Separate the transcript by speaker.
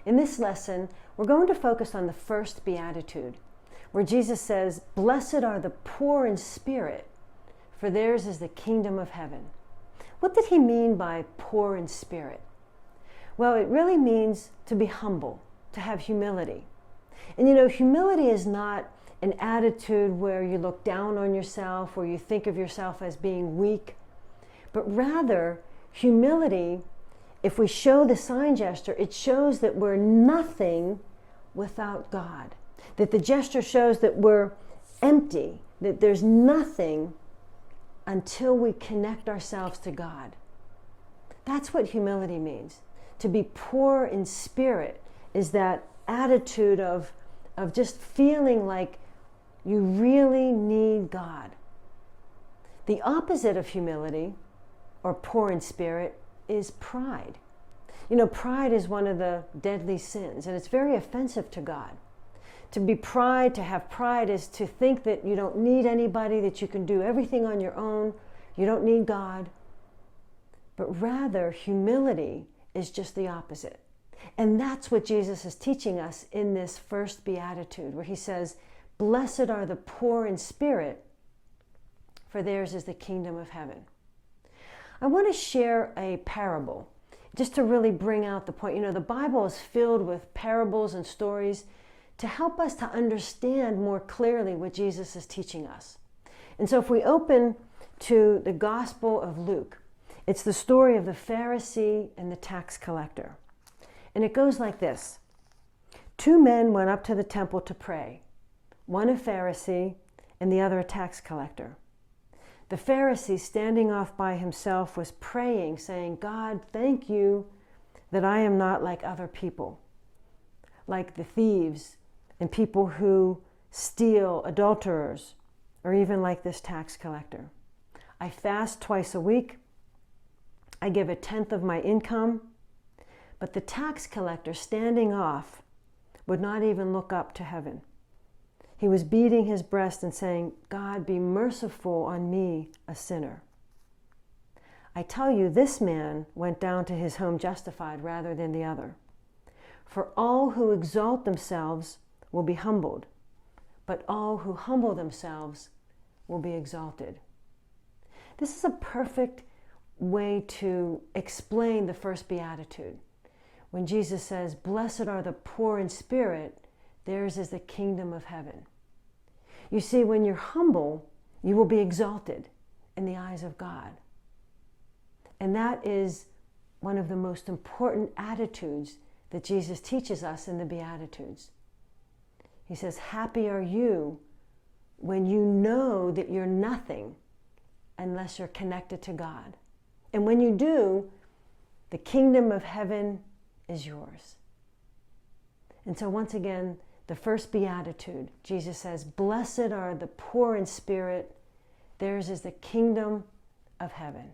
Speaker 1: In this lesson, we're going to focus on the first Beatitude, where Jesus says, "Blessed are the poor in spirit, for theirs is the kingdom of heaven." What did he mean by poor in spirit? Well, it really means to be humble, to have humility. And humility is not an attitude where you look down on yourself or you think of yourself as being weak, but rather humility, if we show the sign gesture, it shows that we're nothing without God. That the gesture shows that we're empty, that there's nothing until we connect ourselves to God. That's what humility means. To be poor in spirit is that attitude of just feeling like you really need God. The opposite of humility, or poor in spirit, is pride. Pride is one of the deadly sins, and it's very offensive to God. To have pride is to think that you don't need anybody, that you can do everything on your own, you don't need God. But rather, humility is just the opposite. And that's what Jesus is teaching us in this first Beatitude, where he says, "Blessed are the poor in spirit, for theirs is the kingdom of heaven." I want to share a parable, just to really bring out the point. The Bible is filled with parables and stories to help us to understand more clearly what Jesus is teaching us. And so if we open to the Gospel of Luke, it's the story of the Pharisee and the tax collector. And it goes like this. 2 men went up to the temple to pray, one a Pharisee and the other a tax collector. The Pharisee, standing off by himself, was praying, saying, "God, thank you that I am not like other people, like the thieves and people who steal, adulterers, or even like this tax collector. I fast twice a week. I give 1/10 of my income." But the tax collector, standing off, would not even look up to heaven. He was beating his breast and saying, "God, be merciful on me, a sinner." I tell you, this man went down to his home justified rather than the other. For all who exalt themselves will be humbled, but all who humble themselves will be exalted. This is a perfect way to explain the first Beatitude. When Jesus says, "Blessed are the poor in spirit, theirs is the kingdom of heaven." You see, when you're humble, you will be exalted in the eyes of God. And that is one of the most important attitudes that Jesus teaches us in the Beatitudes. He says, "Happy are you when you know that you're nothing unless you're connected to God. And when you do, the kingdom of heaven is yours." And so once again, the first Beatitude, Jesus says, "Blessed are the poor in spirit, theirs is the kingdom of heaven."